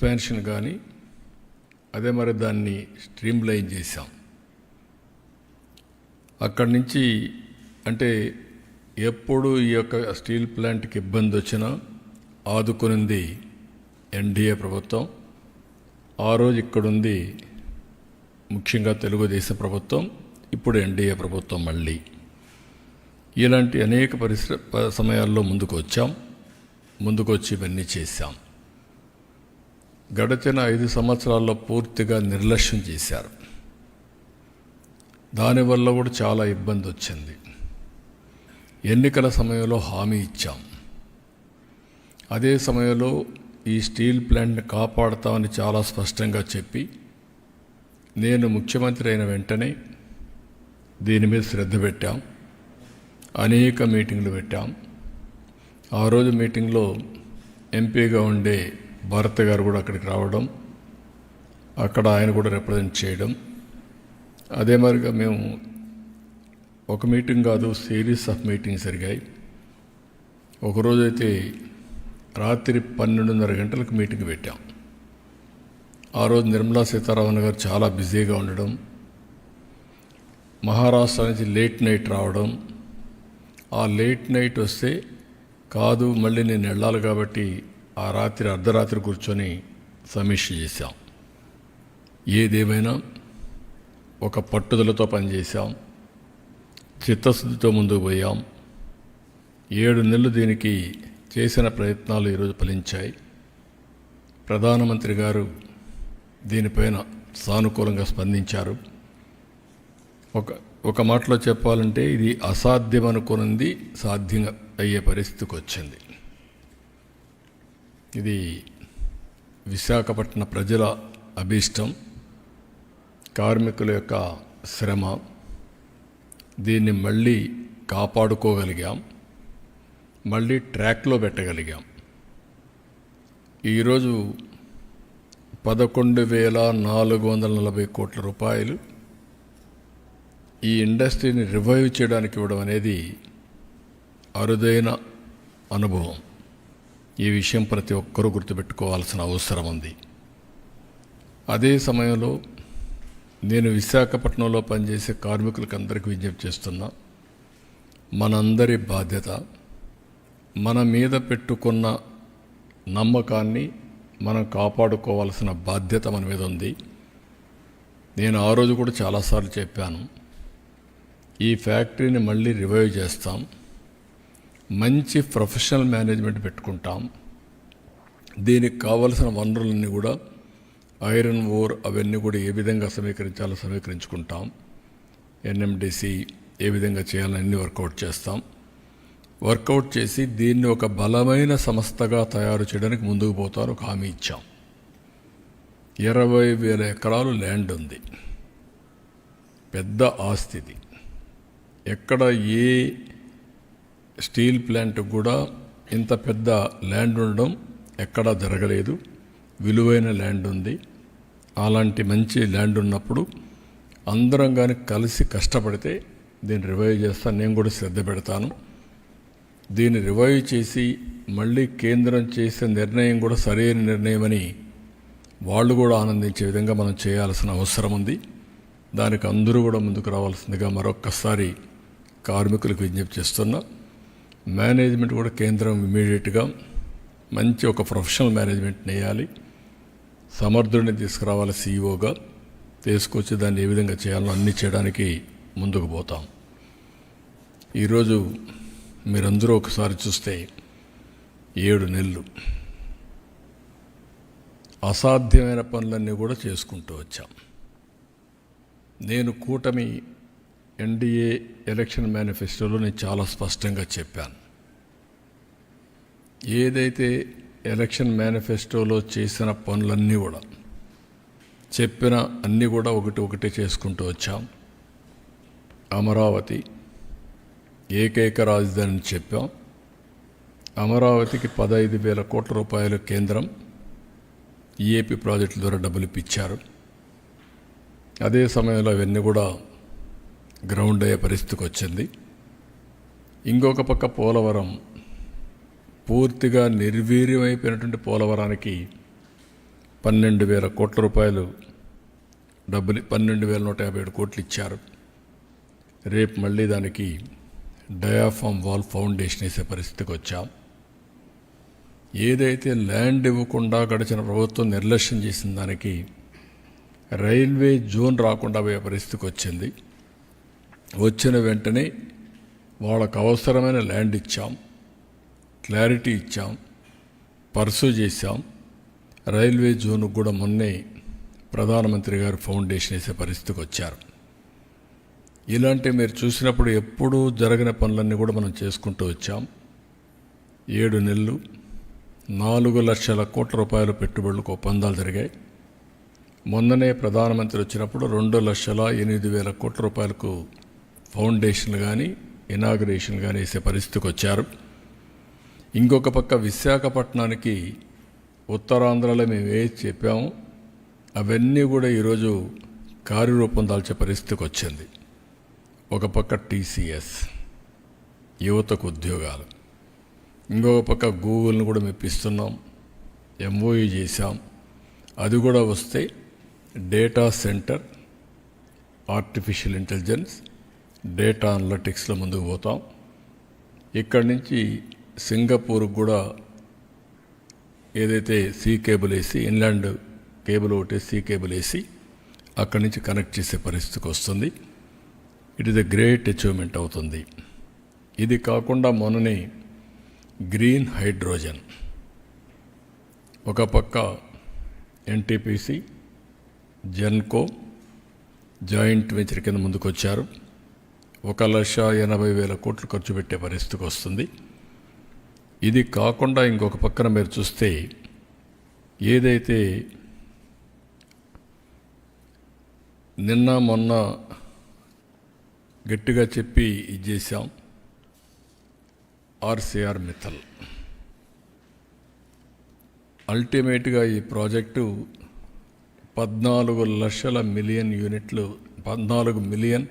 Expansion కానీ అదే మరి దాన్ని స్ట్రీమ్ లైన్ చేశాం. అక్కడి నుంచి అంటే ఎప్పుడు ఈ యొక్క స్టీల్ ప్లాంట్కి ఇబ్బంది వచ్చినా ఆదుకునింది ఎన్డీఏ ప్రభుత్వం. ఆ రోజు ఇక్కడుంది ముఖ్యంగా తెలుగుదేశం ప్రభుత్వం, ఇప్పుడు ఎన్డీఏ ప్రభుత్వం. మళ్ళీ ఇలాంటి అనేక సమయాల్లో ముందుకు వచ్చి ఇవన్నీ చేశాం. గడిచిన 5 సంవత్సరాల్లో పూర్తిగా నిర్లక్ష్యం చేశారు. దానివల్ల కూడా చాలా ఇబ్బంది వచ్చింది. ఎన్నికల సమయంలో హామీ ఇచ్చాం. అదే సమయంలో ఈ స్టీల్ ప్లాంట్ని కాపాడుతామని చాలా స్పష్టంగా చెప్పి నేను ముఖ్యమంత్రి అయిన వెంటనే దీని మీద శ్రద్ధ పెట్టాం. అనేక మీటింగ్లు పెట్టాం. ఆ రోజు మీటింగ్లో ఎంపీగా ఉండే భరత్ గారు కూడా అక్కడికి రావడం, అక్కడ ఆయన కూడా రిప్రజెంట్ చేయడం. అదే మరిగా మేము ఒక మీటింగ్ కాదు, సిరీస్ ఆఫ్ మీటింగ్స్ జరిగాయి. ఒకరోజైతే రాత్రి 12:30 గంటలకు మీటింగ్ పెట్టాం. ఆ రోజు నిర్మలా సీతారామన్ గారు చాలా బిజీగా ఉండడం, మహారాష్ట్ర నుంచి లేట్ నైట్ రావడం. ఆ లేట్ నైట్ వస్తే కాదు మళ్ళీ నేను వెళ్ళాలి కాబట్టి ఆ రాత్రి అర్ధరాత్రి కూర్చొని సమీక్ష చేశాం. ఏదేమైనా ఒక పట్టుదలతో పనిచేశాం, చిత్తశుద్ధితో ముందుకు పోయాం. 7 నెలలు దీనికి చేసిన ప్రయత్నాలు ఈరోజు ఫలించాయి. ప్రధానమంత్రి గారు దీనిపైన సానుకూలంగా స్పందించారు. ఒక మాటలో చెప్పాలంటే ఇది అసాధ్యం అనుకున్నది సాధ్యం అయ్యే పరిస్థితికి వచ్చింది. ఇది విశాఖపట్నం ప్రజల అభీష్టం, కార్మికుల యొక్క శ్రమ. దీన్ని మళ్ళీ కాపాడుకోగలిగాం, మళ్ళీ ట్రాక్లో పెట్టగలిగాం. ఈరోజు 11,440 కోట్ల రూపాయలు ఈ ఇండస్ట్రీని రివైవ్ చేయడానికి ఇవ్వడం అనేది అరుదైన అనుభవం. ఈ విషయం ప్రతి ఒక్కరూ గుర్తుపెట్టుకోవాల్సిన అవసరం ఉంది. అదే సమయంలో నేను విశాఖపట్నంలో పనిచేసే కార్మికులకు అందరికీ విజ్ఞప్తి చేస్తున్నా, మనందరి బాధ్యత, మన మీద పెట్టుకున్న నమ్మకాన్ని మనం కాపాడుకోవాల్సిన బాధ్యత మన మీద ఉంది. నేను ఆ రోజు కూడా చాలాసార్లు చెప్పాను, ఈ ఫ్యాక్టరీని మళ్ళీ రివైవ్ చేస్తాం, మంచి ప్రొఫెషనల్ మేనేజ్మెంట్ పెట్టుకుంటాం. దీనికి కావలసిన వనరులన్నీ కూడా ఐరన్ ఓర్ అవన్నీ కూడా ఏ విధంగా సమీకరించాలో సమీకరించుకుంటాం. ఎన్ఎండిసి ఏ విధంగా చేయాలని అన్నీ వర్కౌట్ చేస్తాం. వర్కౌట్ చేసి దీన్ని ఒక బలమైన సంస్థగా తయారు చేయడానికి ముందుకు పోతాను ఒక హామీ ఇచ్చాం. 20,000 ఎకరాలు ల్యాండ్ ఉంది, పెద్ద ఆస్తిది. ఎక్కడ ఏ స్టీల్ ప్లాంట్ కూడా ఇంత పెద్ద ల్యాండ్ ఉండడం ఎక్కడా జరగలేదు. విలువైన ల్యాండ్ ఉంది. అలాంటి మంచి ల్యాండ్ ఉన్నప్పుడు అందరం కానీ కలిసి కష్టపడితే దీన్ని రివైవ్ చేస్తాను. నేను కూడా శ్రద్ధ పెడతాను. దీన్ని రివైవ్ చేసి మళ్ళీ కేంద్రం చేసే నిర్ణయం కూడా సరైన నిర్ణయం అని వాళ్ళు కూడా ఆనందించే విధంగా మనం చేయాల్సిన అవసరం ఉంది. దానికి అందరూ కూడా ముందుకు రావాల్సిందిగా మరొక్కసారి కార్మికులకు విజ్ఞప్తి చేస్తున్నా. మేనేజ్మెంట్ కూడా కేంద్రం ఇమీడియట్గా మంచి ఒక ప్రొఫెషనల్ మేనేజ్మెంట్ వేయాలి. సమర్థుడిని తీసుకురావాలి, సీఈఓగా తీసుకొచ్చి దాన్ని ఏ విధంగా చేయాలో అన్నీ చేయడానికి ముందుకు పోతాం. ఈరోజు మీరందరూ ఒకసారి చూస్తే 7 నెలలు అసాధ్యమైన పనులన్నీ కూడా చేసుకుంటూ వచ్చాం. నేను కూటమి ఎన్డీఏ ఎలక్షన్ మేనిఫెస్టోలో నేను చాలా స్పష్టంగా చెప్పాను. ఏదైతే ఎలక్షన్ మేనిఫెస్టోలో చేసిన పనులన్నీ కూడా చెప్పిన అన్నీ కూడా ఒకటి చేసుకుంటూ వచ్చాం. అమరావతి ఏకైక రాజధానిని చెప్పాం. అమరావతికి 15,000 కోట్ల రూపాయలు కేంద్రం ఈఏపీ ప్రాజెక్టుల ద్వారా డబ్బులు ఇప్పించారు. అదే సమయంలో అవన్నీ కూడా గ్రౌండ్ అయ్యే పరిస్థితికి వచ్చింది. ఇంకొక పక్క పోలవరం పూర్తిగా నిర్వీర్యమైపోయినటువంటి పోలవరానికి 12,000 కోట్ల రూపాయలు డబ్బులు 12,157 కోట్లు ఇచ్చారు. రేపు మళ్ళీ దానికి డయాఫామ్ వాల్ ఫౌండేషన్ వేసే పరిస్థితికి వచ్చాం. ఏదైతే ల్యాండ్ ఇవ్వకుండా గడిచిన ప్రభుత్వం నిర్లక్ష్యం చేసిన దానికి రైల్వే జోన్ రాకుండా పోయే పరిస్థితికి వచ్చింది. వచ్చిన వెంటనే వాళ్ళకు అవసరమైన ల్యాండ్ ఇచ్చాం, క్లారిటీ ఇచ్చాం, పర్సూ చేశాం. రైల్వే జోన్కు కూడా మొన్నే ప్రధానమంత్రి గారు ఫౌండేషన్ వేసే పరిస్థితికి వచ్చారు. ఇలాంటి మీరు చూసినప్పుడు ఎప్పుడూ జరగని పనులన్నీ కూడా మనం చేసుకుంటూ వచ్చాం. 7 నెలలు 4 లక్షల కోట్ల రూపాయల పెట్టుబడులకు ఒప్పందాలు జరిగాయి. మొన్ననే ప్రధానమంత్రి వచ్చినప్పుడు 2,08,000 కోట్ల రూపాయలకు ఫౌండేషన్లు కానీ ఇనాగ్రేషన్ కానీ వేసే పరిస్థితికి వచ్చారు. ఇంకొక పక్క విశాఖపట్నానికి ఉత్తరాంధ్రలో మేము ఏది చెప్పాము అవన్నీ కూడా ఈరోజు కార్యరూపం దాల్చే పరిస్థితికి వచ్చింది. ఒక పక్క టీసీఎస్, యువతకు ఉద్యోగాలు, ఇంకొక పక్క గూగుల్ని కూడా మెప్పిస్తున్నాం, ఎంఓయూ చేశాం. అది కూడా వస్తే data centre, artificial intelligence, data అనలిటిక్స్లో ముందుకు పోతాం. ఇక్కడి నుంచి సింగపూర్కి కూడా ఏదైతే సీ కేబుల్ వేసి, ఇన్లాండ్ కేబుల్ ఒకటి సీ కేబుల్ వేసి అక్కడి నుంచి కనెక్ట్ చేసే పరిస్థితికి వస్తుంది. It is a great achievement అవుతుంది. ఇది కాకుండా మొన్ననే గ్రీన్ హైడ్రోజన్, ఒక పక్క ఎన్టీపీసీ, జెన్కో జాయింట్ వెంచర్ కింద ముందుకొచ్చారు. 1,80,000 కోట్లు ఖర్చు పెట్టే పరిస్థితికి వస్తుంది. ఇది కాకుండా ఇంకొక పక్కన మీరు చూస్తే ఏదైతే నిన్న మొన్న గట్టిగా చెప్పి ఇది చేశాం, ఆర్సీఆర్ మిత్తల్, అల్టిమేట్గా ఈ ప్రాజెక్టు 14 మిలియన్ యూనిట్లు, 14 million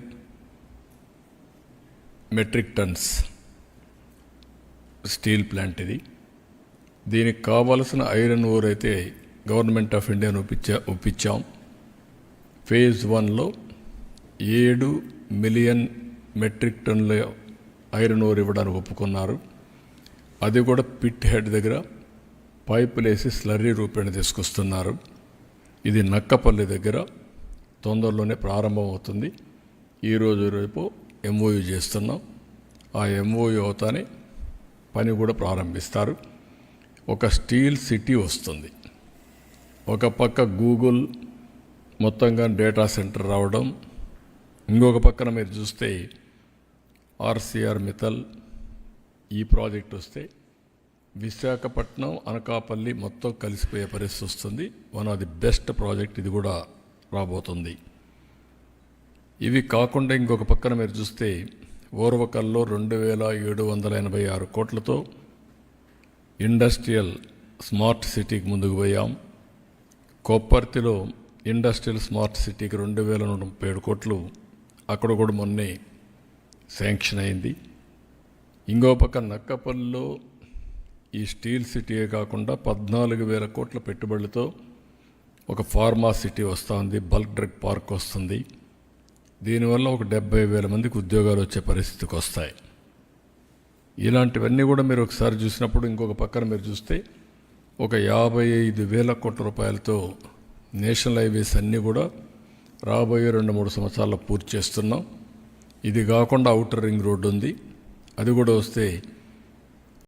metric tons steel plant ఇది. దీనికి కావలసిన ఐరన్ ఓర్ అయితే గవర్నమెంట్ ఆఫ్ ఇండియాను ఒప్పించాం. ఫేజ్ 1లో 7 మిలియన్ మెట్రిక్ టన్నుల ఐరన్ ఓర్ ఇవ్వడానికి ఒప్పుకున్నారు. అది కూడా పిట్ హెడ్ దగ్గర పైపులు వేసి స్లర్రీ రూపేణ తీసుకొస్తున్నారు. ఇది నక్కపల్లి దగ్గర తొందరలోనే ప్రారంభం అవుతుంది. ఈరోజు రేపు ఎంఓయూ చేస్తున్నాం. ఆ ఎంఓయూ అవుతానే పని కూడా ప్రారంభిస్తారు. ఒక స్టీల్ సిటీ వస్తుంది. ఒక పక్క గూగుల్ మొత్తంగా డేటా సెంటర్ రావడం, ఇంకొక పక్కన మీరు చూస్తే ఆర్సీఆర్ మిత్తల్ ఈ ప్రాజెక్ట్ వస్తే విశాఖపట్నం, అనకాపల్లి మొత్తం కలిసిపోయే పరిస్థితి వస్తుంది. One of the best project ఇది కూడా రాబోతుంది. ఇవి కాకుండా ఇంకొక పక్కన మీరు చూస్తే ఓర్వకల్లో 2,786 కోట్లతో ఇండస్ట్రియల్ స్మార్ట్ సిటీకి ముందుకు పోయాం. కొప్పర్తిలో ఇండస్ట్రియల్ స్మార్ట్ సిటీకి 2,137 కోట్లు అక్కడ కూడా మొన్నే శాంక్షన్ అయింది. ఇంకో పక్క నక్కపల్లిలో ఈ స్టీల్ సిటీయే కాకుండా 14,000 కోట్ల పెట్టుబడులతో ఒక ఫార్మా సిటీ వస్తుంది, బల్క్ డ్రగ్ పార్క్ వస్తుంది. దీనివల్ల ఒక 70,000 మందికి ఉద్యోగాలు వచ్చే పరిస్థితికి వస్తాయి. ఇలాంటివన్నీ కూడా మీరు ఒకసారి చూసినప్పుడు ఇంకొక పక్కన మీరు చూస్తే ఒక 55,000 కోట్ల రూపాయలతో నేషనల్ హైవేస్ అన్నీ కూడా రాబోయే 2-3 సంవత్సరాల్లో పూర్తి చేస్తున్నాం. ఇది కాకుండా ఔటర్ రింగ్ రోడ్డు ఉంది, అది కూడా వస్తే